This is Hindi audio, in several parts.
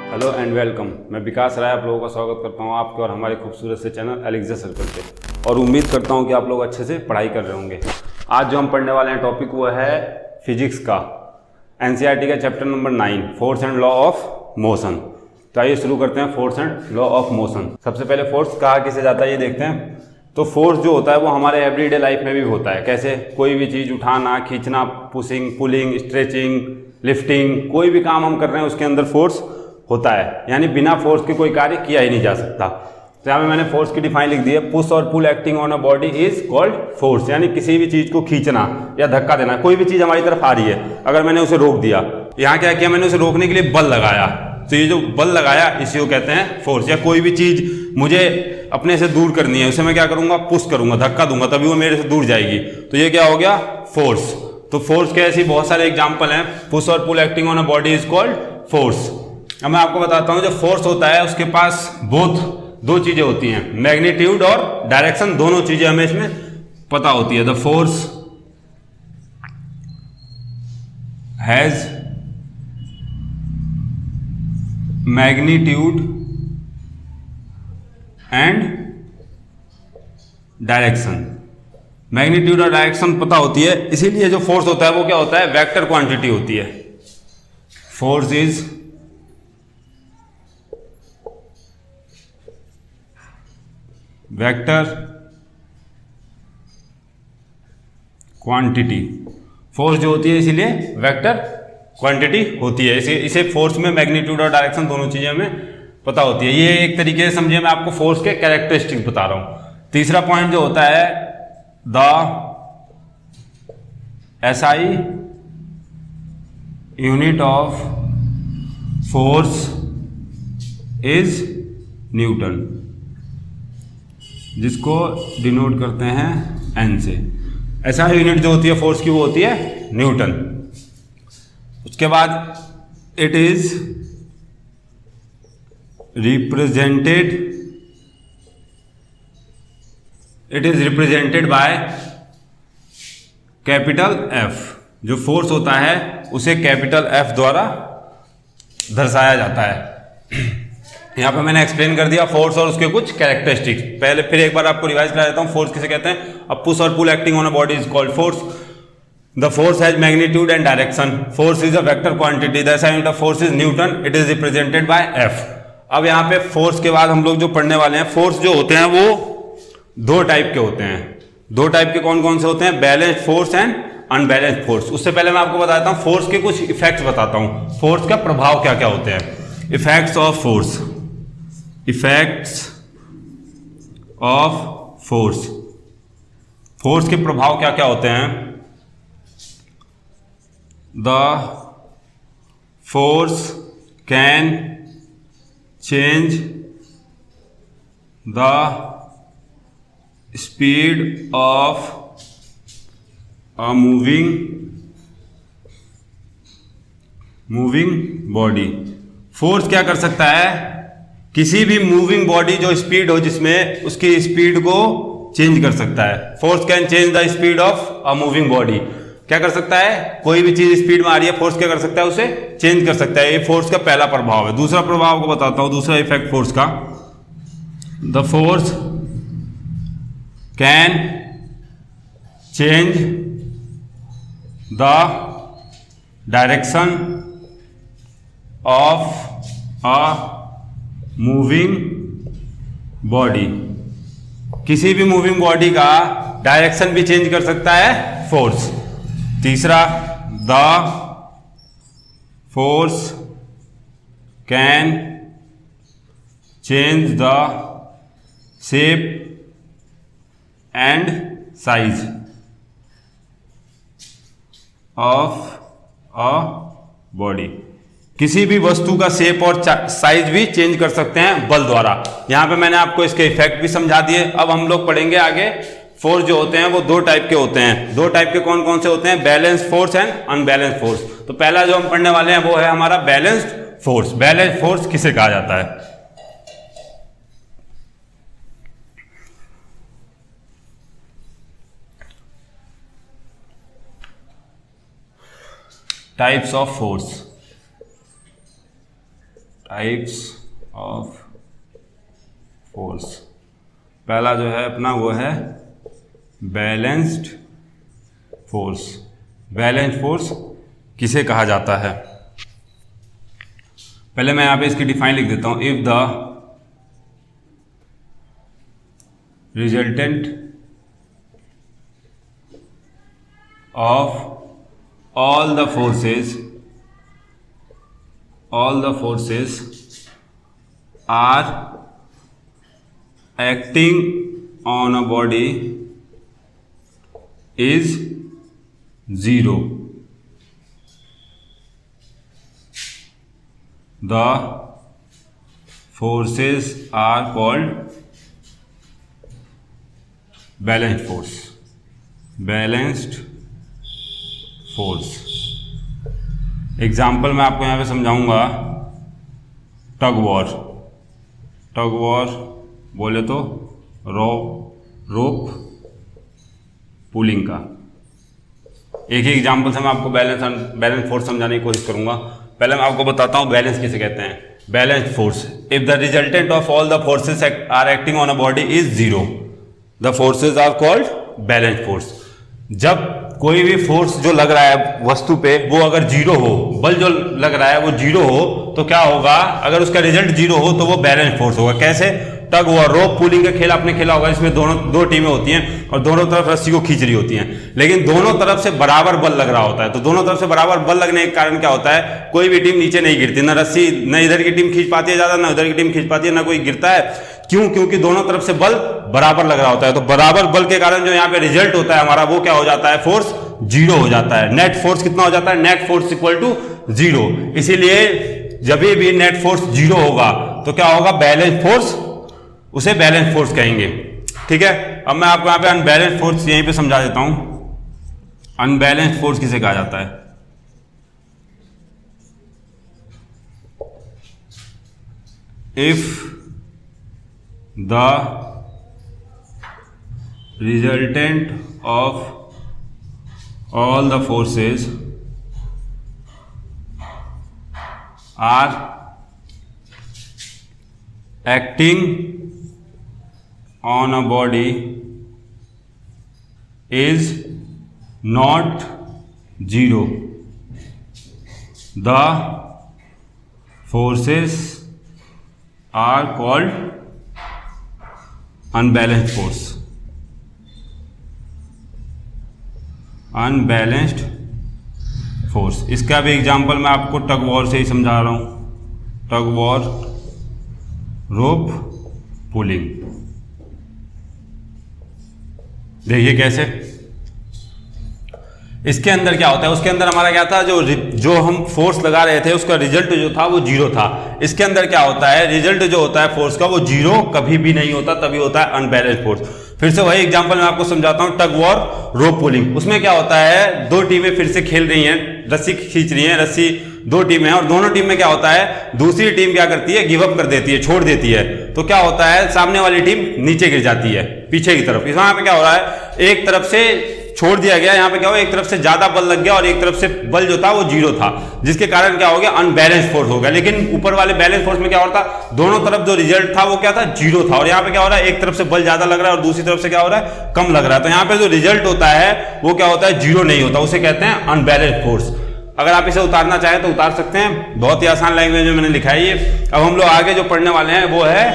Hello and welcome. मैं विकास राय आप लोगों का स्वागत करता हूं आपके और हमारे खूबसूरत से चैनल एलिक्सर सर्कल पे, और उम्मीद करता हूं कि आप लोग अच्छे से पढ़ाई कर रहे होंगे। आज जो हम पढ़ने वाले हैं टॉपिक वो है फिजिक्स का, एनसीईआरटी का chapter number 9, force and law of motion. तो आइए शुरू करते हैं force and law of motion. सबसे पहले फोर्स कहा किसे जाता है ये देखते हैं। तो फोर्स जो होता है वो हमारे एवरीडे लाइफ में भी होता है। कैसे? कोई भी चीज़ उठाना, खींचना, पुशिंग, पुलिंग, स्ट्रेचिंग, लिफ्टिंग, कोई भी काम हम कर रहे हैं उसके अंदर फोर्स होता है, यानी बिना फोर्स के कोई कार्य किया ही नहीं जा सकता। तो यहाँ पे मैंने फोर्स की डिफाइन लिख दी है, पुश और pull acting on a body is called force. यानी किसी भी चीज़ को खींचना या धक्का देना, कोई भी चीज़ हमारी तरफ आ रही है, अगर मैंने उसे रोक दिया, यहाँ क्या किया, मैंने उसे रोकने के लिए बल लगाया, तो ये जो बल लगाया इसी को कहते हैं फोर्स। या कोई भी चीज़ मुझे अपने से दूर करनी है, उसे मैं क्या करूँगा, पुश करूँगा, धक्का दूंगा, तभी वो मेरे से दूर जाएगी, तो ये क्या हो गया, फोर्स। तो फोर्स के ऐसी बहुत सारे एग्जाम्पल हैं। पुश और pull acting on a body is called force. अब मैं आपको बताता हूं, जो फोर्स होता है उसके पास दो चीजें होती हैं, मैग्नीट्यूड और डायरेक्शन। दोनों चीजें हमें इसमें पता होती है। The force has magnitude and direction. Magnitude और डायरेक्शन पता होती है, इसीलिए जो फोर्स होता है वो क्या होता है, वेक्टर क्वांटिटी होती है। Force is vector quantity. Force जो होती है इसीलिए वेक्टर क्वांटिटी होती है। इसे फोर्स में मैग्नीट्यूड और डायरेक्शन दोनों चीजें हमें पता होती है। ये एक तरीके से समझिए, मैं आपको फोर्स के कैरेक्टरिस्टिक बता रहा हूं। तीसरा पॉइंट जो होता है, the SI unit of force is Newton, जिसको डिनोट करते हैं एन से। ऐसा यूनिट जो होती है फोर्स की वो होती है न्यूटन। उसके बाद it is represented by capital F. जो फोर्स होता है उसे कैपिटल एफ द्वारा दर्शाया जाता है। यहाँ पे मैंने एक्सप्लेन कर दिया फोर्स और उसके कुछ कैरेक्टरिस्टिक्स। पहले फिर एक बार आपको रिवाइज करा देता हूँ, फोर्स किसे कहते हैं। अब पुश और pull acting on a body is called force. The force has magnitude and direction. Force is a vector quantity. The SI unit of force is newton. It is represented by F. अब यहाँ पे फोर्स के बाद हम लोग जो पढ़ने वाले हैं, फोर्स जो होते हैं वो दो टाइप के होते हैं। दो टाइप के कौन कौन से होते हैं, balanced force and unbalanced force. उससे पहले मैं आपको बताता हूँ फोर्स के कुछ इफेक्ट्स बताता हूँ, फोर्स का प्रभाव क्या क्या होते हैं। Effects of force. Effects of force. Force के प्रभाव क्या क्या होते हैं। The force can change the speed of a moving body. Force क्या कर सकता है, किसी भी मूविंग बॉडी जो स्पीड हो जिसमें, उसकी स्पीड को चेंज कर सकता है। Force can change the speed of a moving body. क्या कर सकता है, कोई भी चीज स्पीड में आ रही है, फोर्स क्या कर सकता है, उसे चेंज कर सकता है। ये फोर्स का पहला प्रभाव है। दूसरा प्रभाव को बताता हूं, दूसरा इफेक्ट फोर्स का। The force can change the direction of a moving body. किसी भी मूविंग बॉडी का डायरेक्शन भी चेंज कर सकता है फोर्स। तीसरा, the force can change the shape and size of a body. किसी भी वस्तु का शेप और साइज भी चेंज कर सकते हैं बल द्वारा। यहां पे मैंने आपको इसके इफेक्ट भी समझा दिए। अब हम लोग पढ़ेंगे आगे। फोर्स जो होते हैं वो दो टाइप के होते हैं। दो टाइप के कौन कौन से होते हैं, balance force and unbalance force. तो पहला जो हम पढ़ने वाले हैं वो है हमारा बैलेंस्ड फोर्स। बैलेंस्ड फोर्स किसे कहा जाता है, types of force. Types of force. पहला जो है अपना वो है बैलेंस्ड फोर्स। बैलेंस्ड फोर्स किसे कहा जाता है? पहले मैं यहां पे इसकी डिफाइन लिख देता हूं। If the resultant of all the forces are acting on a body is zero, the forces are called balanced force। Balanced force. Example मैं आपको यहाँ पे समझाऊंगा। टग वॉर। टग वॉर बोले तो रोप पुलिंग का। एक ही एग्जाम्पल से मैं आपको बैलेंस फोर्स समझाने की कोशिश करूंगा। पहले मैं आपको बताता हूँ बैलेंस किसे कहते हैं। Balance force, if the resultant of all the forces are acting on a body is zero, the forces are called balance force. जब कोई भी फोर्स जो लग रहा है वस्तु पे वो अगर जीरो हो, बल जो लग रहा है वो जीरो हो, तो क्या होगा? अगर उसका रिजल्ट जीरो हो तो वो बैलेंस फोर्स होगा। कैसे? टग वॉर, रोप पुलिंग का खेल आपने खेला होगा। इसमें दो टीमें होती हैं और दोनों तरफ रस्सी को खींच रही होती हैं, लेकिन दोनों तरफ से बराबर बल लग रहा होता है। तो दोनों तरफ से बराबर बल लगने के कारण क्या होता है? कोई भी टीम नीचे नहीं गिरती, ना रस्सी न इधर की टीम खींच पाती है ज्यादा, ना उधर की टीम खींच पाती है, ना कोई गिरता है। क्यों? क्योंकि दोनों तरफ से बल बराबर लग रहा होता है। तो बराबर बल के कारण जो यहाँ पे रिजल्ट होता है हमारा, वो क्या हो जाता है? फोर्स जीरो हो जाता है। नेट फोर्स कितना हो जाता है? Net force equal to zero. इसीलिए जब भी नेट फोर्स जीरो होगा तो क्या होगा? बैलेंस फोर्स, उसे बैलेंस फोर्स कहेंगे। ठीक है। अब मैं आपको यहाँ पे अनबैलेंस फोर्स यहीं पे समझा देता हूं। अनबैलेंस फोर्स किसे कहा जाता है? If the resultant of all the forces are acting on a body is not zero, the forces are called unbalanced force। Unbalanced force. इसका भी एग्जाम्पल मैं आपको टग वॉर से ही समझा रहा हूं। टग वॉर, रोप पुलिंग। देखिए कैसे। इसके अंदर क्या होता है? उसके अंदर हमारा क्या था? जो हम फोर्स लगा रहे थे उसका रिजल्ट जो था वो जीरो था। इसके अंदर क्या होता है? रिजल्ट जो होता है फोर्स का वो जीरो कभी भी नहीं होता, तभी होता है अनबैलेंस्ड फोर्स। फिर से वही एग्जांपल मैं आपको समझाता हूं। टग वॉर, रोप पुलिंग। उसमें क्या होता है? दो टीमें फिर से खेल रही हैं, रस्सी खींच रही हैं, रस्सी दो टीमें हैं और दोनों टीम में क्या होता है? दूसरी टीम क्या करती है? गिव अप कर देती है, छोड़ देती है। तो क्या होता है? सामने वाली टीम नीचे गिर जाती है पीछे की तरफ। यहाँ पे क्या हो रहा है? एक तरफ से छोड़ दिया गया, यहाँ पे क्या हो? एक तरफ से ज्यादा बल लग गया और एक तरफ से बल जो था वो जीरो था, जिसके कारण क्या हो गया? अनबैलेंस फोर्स हो गया। लेकिन ऊपर वाले बैलेंस फोर्स में क्या होता? दोनों तरफ जो रिजल्ट था वो क्या था? जीरो था। और यहाँ पे क्या हो रहा है? एक तरफ से बल ज्यादा लग रहा है और दूसरी तरफ से क्या हो रहा है? कम लग रहा है। तो यहाँ पे जो रिजल्ट होता है वो क्या होता है? जीरो नहीं होता, उसे कहते हैं अनबैलेंस फोर्स। अगर आप इसे उतारना चाहें तो उतार सकते हैं, बहुत ही आसान लैंग्वेज में मैंने लिखा है ये। अब हम लोग आगे जो पढ़ने वाले हैं वो है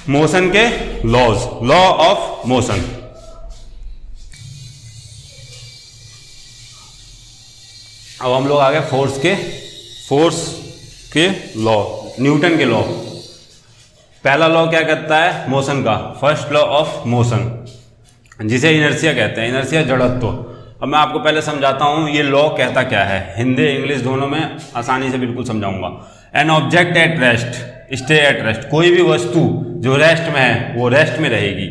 मोशन के लॉज, लॉ ऑफ मोशन। अब हम लोग आ गए फोर्स के लॉ, न्यूटन के लॉ। पहला लॉ क्या कहता है? मोशन का, फर्स्ट लॉ ऑफ मोशन, जिसे इनर्शिया कहते हैं। इनर्शिया जड़त्व। अब मैं आपको पहले समझाता हूं ये लॉ कहता क्या है। हिंदी इंग्लिश दोनों में आसानी से बिल्कुल समझाऊंगा। An object at rest stay at rest. कोई भी वस्तु जो रेस्ट में है वो रेस्ट में रहेगी।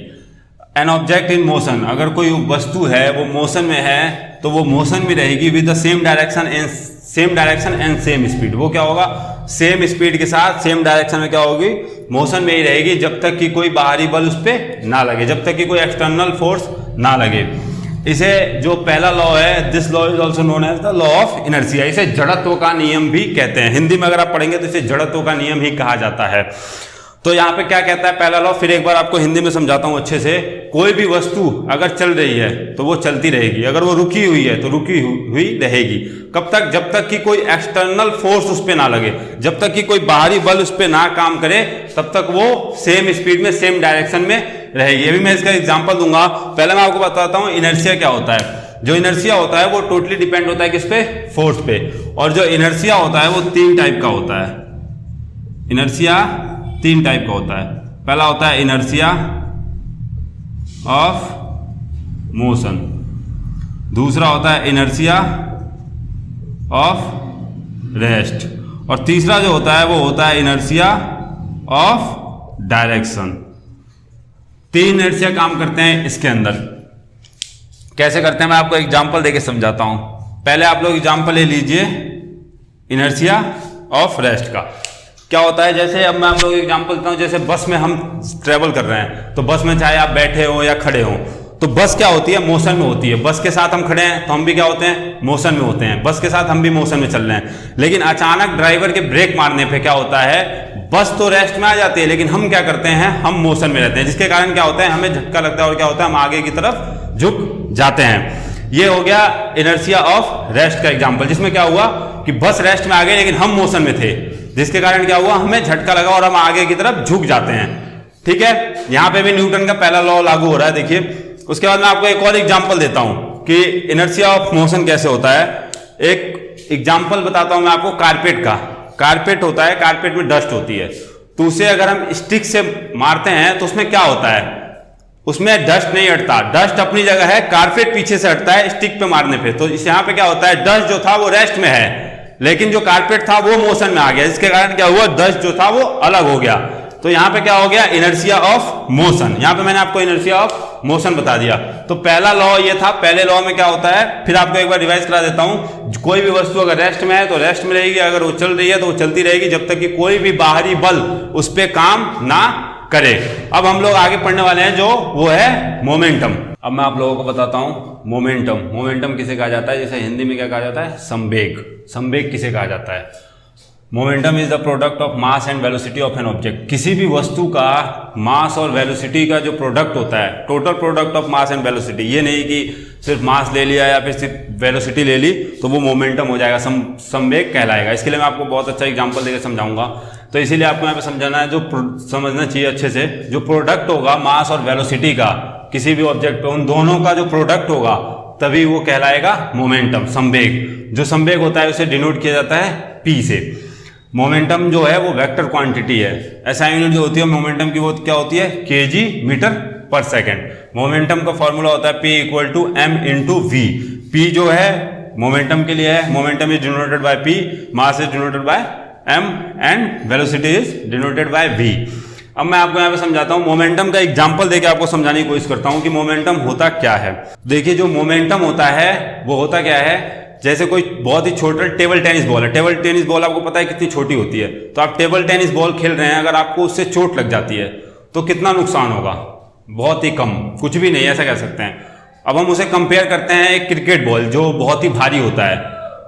एन ऑब्जेक्ट इन मोशन, अगर कोई वस्तु है वो मोशन में है तो वो मोशन में रहेगी with the same direction and same speed. वो क्या होगा? सेम स्पीड के साथ सेम डायरेक्शन में क्या होगी? मोशन में ही रहेगी, जब तक कि कोई बाहरी बल उस पर ना लगे, जब तक कि कोई एक्सटर्नल फोर्स ना लगे। इसे जो पहला लॉ है, this law is also known as the law of inertia. इसे जड़त्व का नियम भी कहते हैं। हिंदी में अगर आप पढ़ेंगे तो इसे जड़त्व का नियम ही कहा जाता है। तो यहाँ पे क्या कहता है पहला लॉ, फिर एक बार आपको हिंदी में समझाता हूं अच्छे से। कोई भी वस्तु अगर चल रही है तो वो चलती रहेगी, अगर वो रुकी हुई है तो रुकी हुई रहेगी। कब तक? जब तक कि कोई एक्सटर्नल फोर्स उस पर ना लगे, जब तक कि कोई बाहरी बल उस पर ना काम करे, तब तक वो सेम स्पीड में, सेम डायरेक्शन में रहेगी। अभी मैं इसका एग्जाम्पल दूंगा। पहले मैं आपको बताता हूँ इनर्शिया क्या होता है। जो इनर्शिया होता है वो टोटली डिपेंड होता है किस पे? फोर्स पे। और जो इनर्शिया होता है वो 3 टाइप का होता है। इनर्शिया 3 टाइप का होता है। पहला होता है इनर्शिया ऑफ मोशन, दूसरा होता है इनर्शिया ऑफ रेस्ट, और तीसरा जो होता है वो होता है इनर्शिया ऑफ डायरेक्शन। 3 इनर्शिया काम करते हैं इसके अंदर। कैसे करते हैं मैं आपको एग्जांपल देके समझाता हूं। पहले आप लोग एग्जांपल ले लीजिए इनर्शिया ऑफ रेस्ट का। क्या होता है, जैसे अब मैं आप लोगों को एग्जांपल देता हूं। जैसे बस में हम ट्रेवल कर रहे हैं, तो बस में चाहे आप बैठे हो या खड़े हो, तो बस क्या होती है? मोशन में होती है। बस के साथ हम खड़े हैं तो हम भी क्या होते हैं? मोशन में होते हैं। बस के साथ हम भी मोशन में चल रहे हैं। लेकिन अचानक ड्राइवर के ब्रेक मारने पे क्या होता है? बस तो रेस्ट में आ जाती है, लेकिन हम क्या करते हैं? हम मोशन में रहते हैं, जिसके कारण क्या होता है? हमें झटका लगता है और क्या होता है? हम आगे की तरफ झुक जाते हैं। ये हो गया इनर्शिया ऑफ रेस्ट का एग्जाम्पल, जिसमें क्या हुआ कि बस रेस्ट में आ गई लेकिन हम मोशन में थे, जिसके कारण क्या हुआ? हमें झटका लगा और हम आगे की तरफ झुक जाते हैं। ठीक है, यहां पे भी न्यूटन का पहला लॉ लागू हो रहा है। देखिए, उसके बाद मैं आपको एक और एग्जांपल देता हूं कि इनर्शिया ऑफ मोशन कैसे होता है। एक एग्जांपल बताता हूं मैं आपको कारपेट का। कारपेट होता है, कारपेट में डस्ट होती है, तो उसे अगर हम स्टिक से मारते हैं तो उसमें क्या होता है? उसमें डस्ट नहीं हटता, डस्ट अपनी जगह है, कारपेट पीछे से हटता है स्टिक पे मारने पे। तो इस यहाँ पे क्या होता है? डस्ट जो था वो रेस्ट में है, लेकिन जो कारपेट था वो मोशन में आ गया, जिसके कारण क्या हुआ? डस्ट जो था वो अलग हो गया। तो यहां पे क्या हो गया? Inertia of motion. यहां पे मैंने आपको इनर्शिया ऑफ मोशन बता दिया। तो पहला लॉ ये था। पहले लॉ में क्या होता है, फिर आपको एक बार रिवाइज करा देता हूं। कोई भी वस्तु अगर रेस्ट में है तो रेस्ट में रहेगी, अगर वो चल रही है तो वो चलती रहेगी, जब तक कि कोई भी बाहरी बल उस पर काम ना करे। अब हम लोग आगे पढ़ने वाले हैं, जो वो है मोमेंटम। अब मैं आप लोगों को बताता हूं मोमेंटम। मोमेंटम किसे कहा जाता है? जैसे हिंदी में क्या कहा जाता है? संवेग। संवेग किसे कहा जाता है? Momentum is the product of mass and velocity of an object. किसी भी वस्तु का मास और वेलोसिटी का जो प्रोडक्ट होता है, total product of mass and velocity. ये नहीं कि सिर्फ मास ले लिया या फिर सिर्फ वेलोसिटी ले ली तो वो मोमेंटम हो जाएगा, संवेग कहलाएगा। इसके लिए मैं आपको बहुत अच्छा एग्जांपल देकर समझाऊंगा। तो इसीलिए आपको यहाँ पे समझाना है, जो समझना चाहिए अच्छे से, जो प्रोडक्ट होगा मास और वेलोसिटी का किसी भी ऑब्जेक्ट पे, उन दोनों का जो प्रोडक्ट होगा तभी वो कहलाएगा मोमेंटम, संवेग। जो संवेग होता है उसे डिनोट किया जाता है P से। मोमेंटम जो है वो वेक्टर क्वांटिटी है। एसआई यूनिट जो होती है मोमेंटम की, वो क्या होती है? kg मीटर पर सेकेंड। मोमेंटम का फॉर्मूला होता है P = m × v। P जो है मोमेंटम के लिए है, momentum is denoted by P, mass is denoted by m and velocity is denoted by v। अब मैं आपको यहाँ पे समझाता हूँ, मोमेंटम का एग्जांपल देके आपको समझाने की कोशिश करता हूँ कि मोमेंटम होता क्या है। देखिए, जो मोमेंटम होता है वो होता क्या है? जैसे कोई बहुत ही छोटा टेबल टेनिस बॉल है। टेबल टेनिस बॉल आपको पता है कितनी छोटी होती है। तो आप टेबल टेनिस बॉल खेल रहे हैं, अगर आपको उससे चोट लग जाती है तो कितना नुकसान होगा? बहुत ही कम, कुछ भी नहीं, ऐसा कह सकते हैं। अब हम उसे कंपेयर करते हैं एक क्रिकेट बॉल जो बहुत ही भारी होता है।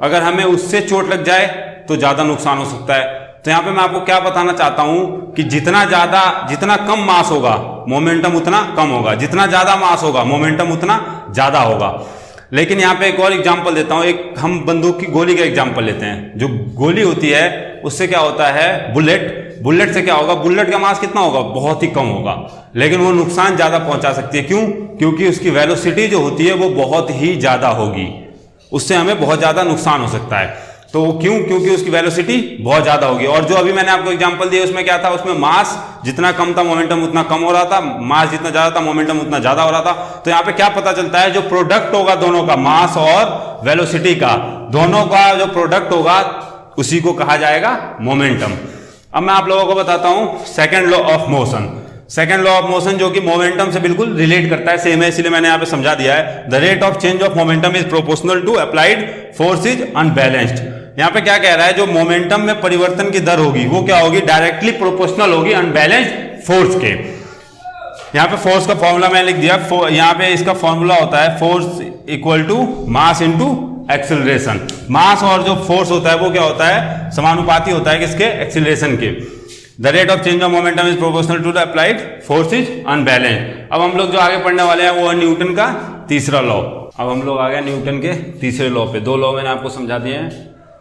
अगर हमें उससे चोट लग जाए तो ज़्यादा नुकसान हो सकता है। तो यहाँ पे मैं आपको क्या बताना चाहता हूँ कि जितना कम मास होगा मोमेंटम उतना कम होगा, जितना ज़्यादा मास होगा मोमेंटम उतना ज़्यादा होगा। लेकिन यहाँ पे एक और एग्जांपल देता हूँ। एक हम बंदूक की गोली का एग्जांपल लेते हैं। जो गोली होती है उससे क्या होता है? बुलेट से क्या होगा? बुलेट का मास कितना होगा? बहुत ही कम होगा, लेकिन वो नुकसान ज्यादा पहुंचा सकती है। क्यों? क्योंकि उसकी वेलोसिटी जो होती है वो बहुत ही ज्यादा होगी, उससे हमें बहुत ज्यादा नुकसान हो सकता है। तो क्यों? क्योंकि उसकी वेलोसिटी बहुत ज्यादा होगी। और जो अभी मैंने आपको एग्जांपल दिया उसमें क्या था? उसमें मास जितना कम था मोमेंटम उतना कम हो रहा था, मास जितना ज्यादा था मोमेंटम उतना ज्यादा हो रहा था। तो यहाँ पे क्या पता चलता है? जो प्रोडक्ट होगा दोनों का, मास और वेलोसिटी का, दोनों का जो प्रोडक्ट होगा उसी को कहा जाएगा मोमेंटम। अब मैं आप लोगों को बताता हूं second law of motion. Second law of motion जो कि मोमेंटम से बिल्कुल रिलेट करता है, सेम है, इसलिए मैंने यहाँ पे समझा दिया है। The rate of change of momentum is proportional to applied force is unbalanced. यहाँ पे क्या कह रहा है? जो मोमेंटम में परिवर्तन की दर होगी वो क्या होगी? डायरेक्टली प्रोपोर्शनल होगी अनबैलेंस्ड फोर्स के। यहाँ पे फोर्स का फॉर्मूला मैंने लिख दिया, यहाँ पे इसका फॉर्मूला होता है force equal to mass into acceleration. Mass और जो फोर्स होता है वो क्या होता है, समानुपाती होता है किसके, एक्सेलरेशन के। The rate of change of momentum is proportional to the applied force is unbalanced. अब हम लोग जो आगे पढ़ने वाले हैं वो है न्यूटन का तीसरा लॉ। अब हम लोग आ गए न्यूटन के तीसरे लॉ पे। दो लॉ मैंने आपको समझा दिए हैं,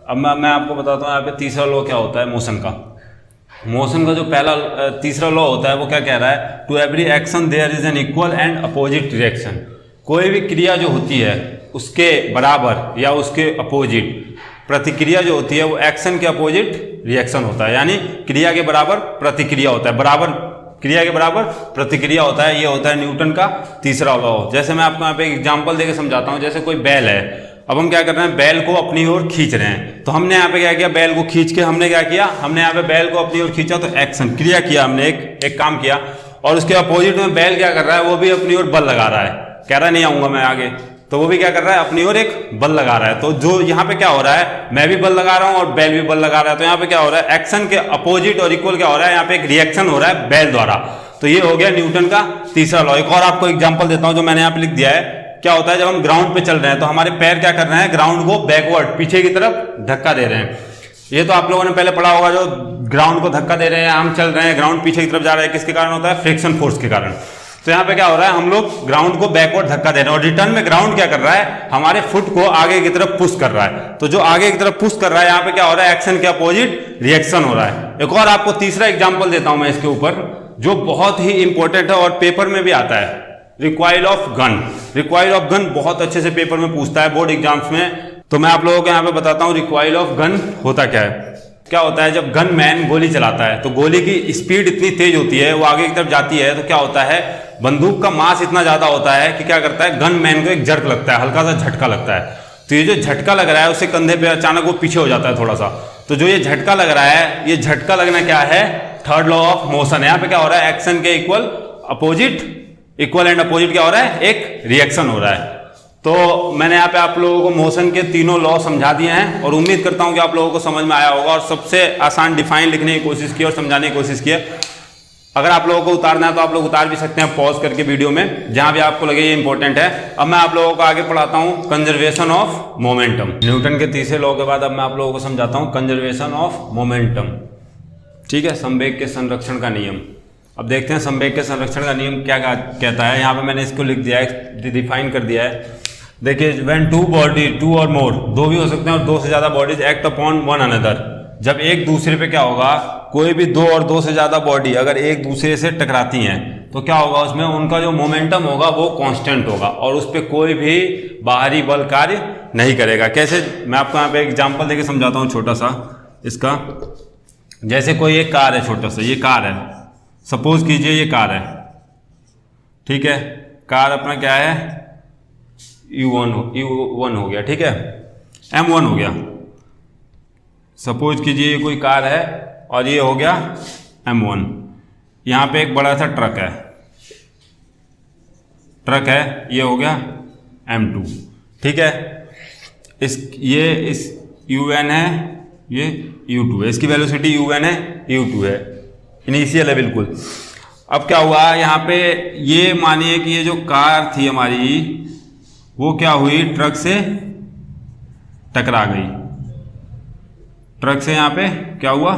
अब मैं आपको बताता हूँ यहाँ पे तीसरा लॉ क्या होता है मोशन का। मोशन का जो पहला तीसरा लॉ होता है वो क्या कह रहा है, to every action there is an equal and opposite reaction. कोई भी क्रिया जो होती है उसके बराबर या उसके अपोजिट प्रतिक्रिया जो होती है वो एक्शन के अपोजिट रिएक्शन होता है, यानी क्रिया के बराबर प्रतिक्रिया होता है, बराबर क्रिया के बराबर प्रतिक्रिया होता है। ये होता है न्यूटन का तीसरा लॉ। जैसे मैं आपको यहाँ पे एग्जांपल देके समझाता हूँ। जैसे कोई बैल है, अब हम क्या कर रहे हैं, बैल को अपनी ओर खींच रहे हैं। तो हमने यहाँ पे क्या किया, बैल को खींच के हमने क्या किया, हमने यहाँ पे बैल को अपनी ओर खींचा, तो एक्शन क्रिया किया हमने, एक काम किया। और उसके अपोजिट में बैल क्या कर रहा है, वो भी अपनी ओर बल लगा रहा है, कह रहा है नहीं आऊंगा मैं आगे, तो वो भी क्या कर रहा है, अपनी ओर एक बल लगा रहा है। तो जो यहाँ पे क्या हो रहा है, मैं भी बल लगा रहा हूँ और बैल भी बल लगा रहा है। तो यहाँ पे क्या हो रहा है, एक्शन के अपोजिट और इक्वल क्या हो रहा है, यहाँ पे एक रिएक्शन हो रहा है बैल द्वारा। तो ये हो गया न्यूटन का तीसरा लॉ। एक और आपको एग्जांपल देता हूं जो मैंने यहाँ पे लिख दिया है। क्या होता है जब हम ग्राउंड पे चल रहे हैं तो हमारे पैर क्या कर रहे हैं, ग्राउंड को बैकवर्ड पीछे की तरफ धक्का दे रहे हैं। ये तो आप लोगों ने पहले पढ़ा होगा, जो ग्राउंड को धक्का दे रहे हैं, हम चल रहे हैं, ग्राउंड पीछे की तरफ जा रहा है, किसके कारण होता है, फ्रिक्शन फोर्स के कारण। तो यहाँ पे क्या हो रहा है, हम लोग ग्राउंड को बैकवर्ड धक्का दे रहे हैं और रिटर्न में ग्राउंड क्या कर रहा है, हमारे फुट को आगे की तरफ पुश कर रहा है। तो जो आगे की तरफ पुश कर रहा है, यहाँ पे क्या हो रहा है, एक्शन के अपोजिट रिएक्शन हो रहा है। एक और आपको तीसरा एग्जाम्पल देता हूं मैं इसके ऊपर, जो बहुत ही इंपॉर्टेंट है और पेपर में भी आता है, recoil of gun. Recoil of gun बहुत अच्छे से पेपर में पूछता है बोर्ड एग्जाम्स में। तो मैं आप लोगों को यहाँ पे बताता हूँ रिकॉइल ऑफ गन होता क्या है। क्या होता है, जब गन मैन गोली चलाता है तो गोली की स्पीड इतनी तेज होती है, वो आगे की तरफ जाती है, तो क्या होता है, बंदूक का मास इतना ज्यादा होता है कि क्या करता है, गन मैन को एक जर्क लगता है, हल्का सा झटका लगता है। तो ये जो झटका लग रहा है उससे कंधे पे अचानक वो पीछे हो जाता है थोड़ा सा। तो जो ये झटका लग रहा है, ये झटका लगना क्या है, थर्ड लॉ ऑफ मोशन है। यहाँ पे क्या हो रहा है, एक्शन के equal opposite, equal and opposite क्या हो रहा है, एक रिएक्शन हो रहा है। तो मैंने यहाँ पे आप लोगों को मोशन के तीनों लॉ समझा दिए हैं और उम्मीद करता हूँ कि आप लोगों को समझ में आया होगा और सबसे आसान डिफाइन लिखने की कोशिश की और समझाने की कोशिश की है। अगर आप लोगों को उतारना है तो आप लोग उतार भी सकते हैं पॉज करके वीडियो में, जहां भी आपको लगे ये इंपॉर्टेंट है। अब मैं आप लोगों को आगे पढ़ाता हूं कंजर्वेशन ऑफ मोमेंटम। न्यूटन के तीसरे लॉ के बाद अब मैं आप लोगों को समझाता हूं कंजर्वेशन ऑफ मोमेंटम। ठीक है, संवेग के संरक्षण का नियम। अब देखते हैं संवेग के संरक्षण का नियम क्या कहता है। यहाँ पे मैंने इसको लिख दिया है, डिफाइन कर दिया है। देखिए, व्हेन टू बॉडी, टू और मोर, दो भी हो सकते हैं और दो से ज्यादा bodies act upon one another, जब एक दूसरे पे क्या होगा, कोई भी दो और दो से ज्यादा बॉडी अगर एक दूसरे से टकराती हैं तो क्या होगा, उसमें उनका जो मोमेंटम होगा वो कांस्टेंट होगा और उस पर कोई भी बाहरी बल कार्य नहीं करेगा। कैसे, मैं आपको यहाँ पे एग्जांपल देके समझाता हूँ छोटा सा इसका। जैसे कोई एक कार है, छोटा सा ये कार है, सपोज कीजिए ये कार है, ठीक है, कार अपना क्या है, U1 हो गया, ठीक है, M1 हो गया। सपोज कीजिए ये कोई कार है और ये हो गया M1। यहाँ पे एक बड़ा सा ट्रक है, ये हो गया M2, ठीक है। इस UN है, ये U2 है, इसकी वेलोसिटी UN है, U2 है, इनिशियल है बिल्कुल। अब क्या हुआ यहाँ पे, ये मानिए कि ये जो कार थी हमारी वो क्या हुई, ट्रक से टकरा गई। ट्रक से यहाँ पे क्या हुआ,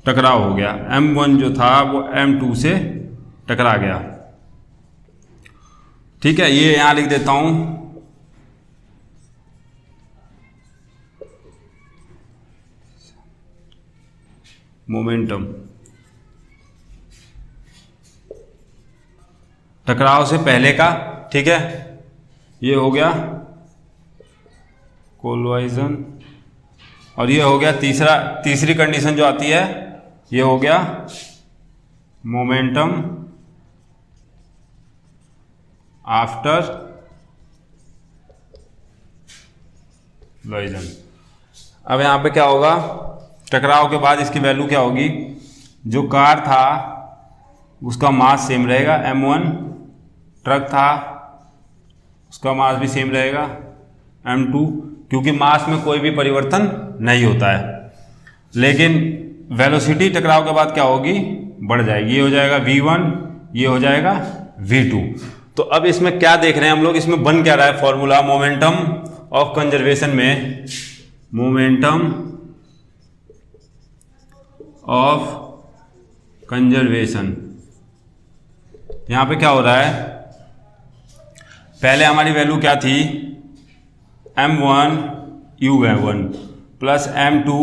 टकराव हो गया। M1 जो था वो M2 से टकरा गया, ठीक है। ये यहां लिख देता हूं, मोमेंटम। टकराव से पहले का, ठीक है, ये हो गया कोलिजन और ये हो गया तीसरी कंडीशन जो आती है, ये हो गया मोमेंटम आफ्टर कोलिजन। अब यहां पे क्या होगा, टकराव के बाद इसकी वैल्यू क्या होगी, जो कार था उसका मास सेम रहेगा M1, ट्रक था उसका मास भी सेम रहेगा M2, क्योंकि मास में कोई भी परिवर्तन नहीं होता है। लेकिन वेलोसिटी टकराव के बाद क्या होगी, बढ़ जाएगी। ये हो जाएगा V1, ये हो जाएगा v2। तो अब इसमें क्या देख रहे हैं हम लोग, इसमें बन क्या रहा है फॉर्मूला मोमेंटम ऑफ कंजर्वेशन में, मोमेंटम ऑफ कंजर्वेशन। यहां पे क्या हो रहा है, पहले हमारी वैल्यू क्या थी, m1 u1 plus m2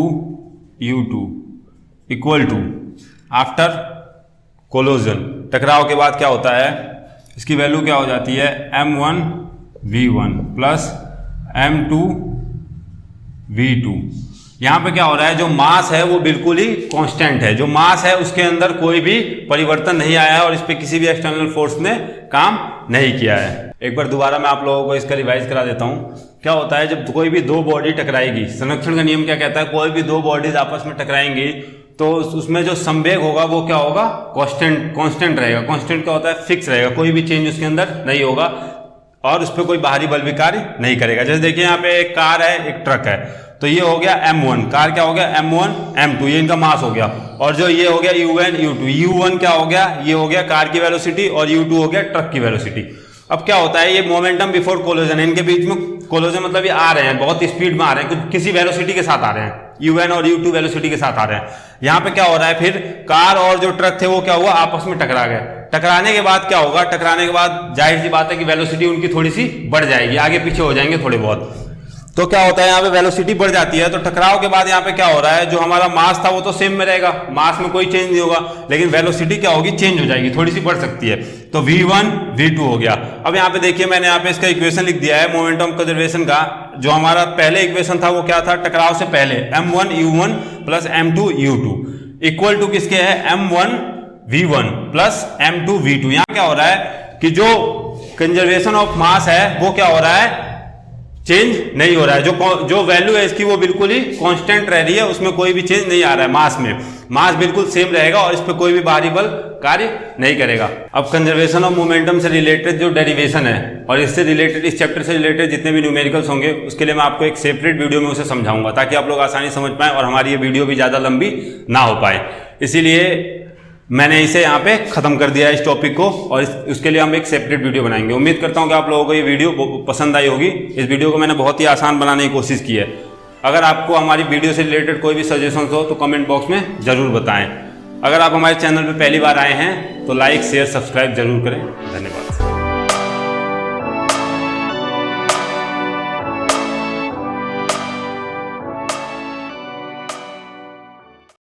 u2 equal to, after collision टकराव के बाद क्या होता है, इसकी वैल्यू क्या हो जाती है m1 v1 plus m2 v2। यहाँ पे क्या हो रहा है, जो मास है वो बिल्कुल ही कांस्टेंट है, जो मास है उसके अंदर कोई भी परिवर्तन नहीं आया है और इस पे किसी भी एक्सटर्नल फोर्स ने काम नहीं किया है। एक बार दोबारा मैं आप लोगों को इसका रिवाइज करा देता हूँ। क्या होता है, जब कोई भी दो बॉडी टकराएगी, संरक्षण का नियम क्या कहता है, कोई भी दो बॉडीज आपस में टकराएंगी तो उसमें जो संवेग होगा वो क्या होगा, कांस्टेंट रहेगा। कांस्टेंट क्या होता है, फिक्स रहेगा, कोई भी चेंज उसके अंदर नहीं होगा और उस पर कोई बाहरी बल भी कार्य नहीं करेगा। जैसे देखिए यहाँ पे एक कार है, एक ट्रक है, तो ये हो गया m1, कार क्या हो गया m1 m2, ये इनका मास हो गया, और जो ये हो गया u1 u2, u1 क्या हो गया, ये हो गया कार की वेलोसिटी और u2 हो गया ट्रक की वेलोसिटी। अब क्या होता है, ये मोमेंटम बिफोर कोलोजन, इनके बीच में कोलोजन मतलब ये आ रहे हैं, बहुत स्पीड में आ रहे हैं, किसी वेलोसिटी के साथ आ रहे हैं, u1 और u2 वेलोसिटी के साथ आ रहे हैं। यहाँ पे क्या हो रहा है, फिर कार और जो ट्रक थे वो क्या हुआ, आपस में टकरा गए। टकराने के बाद क्या होगा, टकराने के बाद जाहिर सी बात है कि वेलोसिटी उनकी थोड़ी सी बढ़ जाएगी, आगे पीछे हो जाएंगे थोड़े बहुत। तो क्या होता है, यहाँ पे वेलोसिटी बढ़ जाती है, तो टकराव के बाद यहाँ पे क्या हो रहा है, जो हमारा मास था वो तो सेम में रहेगा, मास में कोई चेंज नहीं होगा, लेकिन वेलोसिटी क्या होगी, चेंज हो जाएगी, थोड़ी सी बढ़ सकती है। तो v1 v2 हो गया। अब यहाँ पे देखिए मैंने यहाँ पे इसका इक्वेशन लिख दिया है मोमेंटम कंजर्वेशन का। जो हमारा पहले इक्वेशन था वो क्या था, टकराव से पहले m1 u1 plus m2 u2 equal to किसके है, m1 v1 plus m2 v2। यहाँ क्या हो रहा है कि जो कंजर्वेशन ऑफ मास है वो क्या हो रहा है, चेंज नहीं हो रहा है, जो वैल्यू है इसकी वो बिल्कुल ही कांस्टेंट रह रही है, उसमें कोई भी चेंज नहीं आ रहा है। मास में मास बिल्कुल सेम रहेगा और इस पर कोई भी बाहरी बल कार्य नहीं करेगा। अब कंजर्वेशन ऑफ मोमेंटम से रिलेटेड जो डेरिवेशन है और इससे रिलेटेड, इस चैप्टर से रिलेटेड जितने भी न्यूमेरिकल्स होंगे उसके लिए मैं आपको एक सेपरेट वीडियो में उसे समझाऊंगा, ताकि आप लोग आसानी समझ पाएं और हमारी ये वीडियो भी ज़्यादा लंबी ना हो पाए। इसीलिए मैंने इसे यहाँ पे खत्म कर दिया है इस टॉपिक को, और उसके लिए हम एक सेपरेट वीडियो बनाएंगे। उम्मीद करता हूँ कि आप लोगों को ये वीडियो पसंद आई होगी। इस वीडियो को मैंने बहुत ही आसान बनाने की कोशिश की है। अगर आपको हमारी वीडियो से रिलेटेड कोई भी सजेशंस हो तो कमेंट बॉक्स में ज़रूर बताएं। अगर आप हमारे चैनल पर पहली बार आए हैं तो लाइक शेयर सब्सक्राइब जरूर करें। धन्यवाद।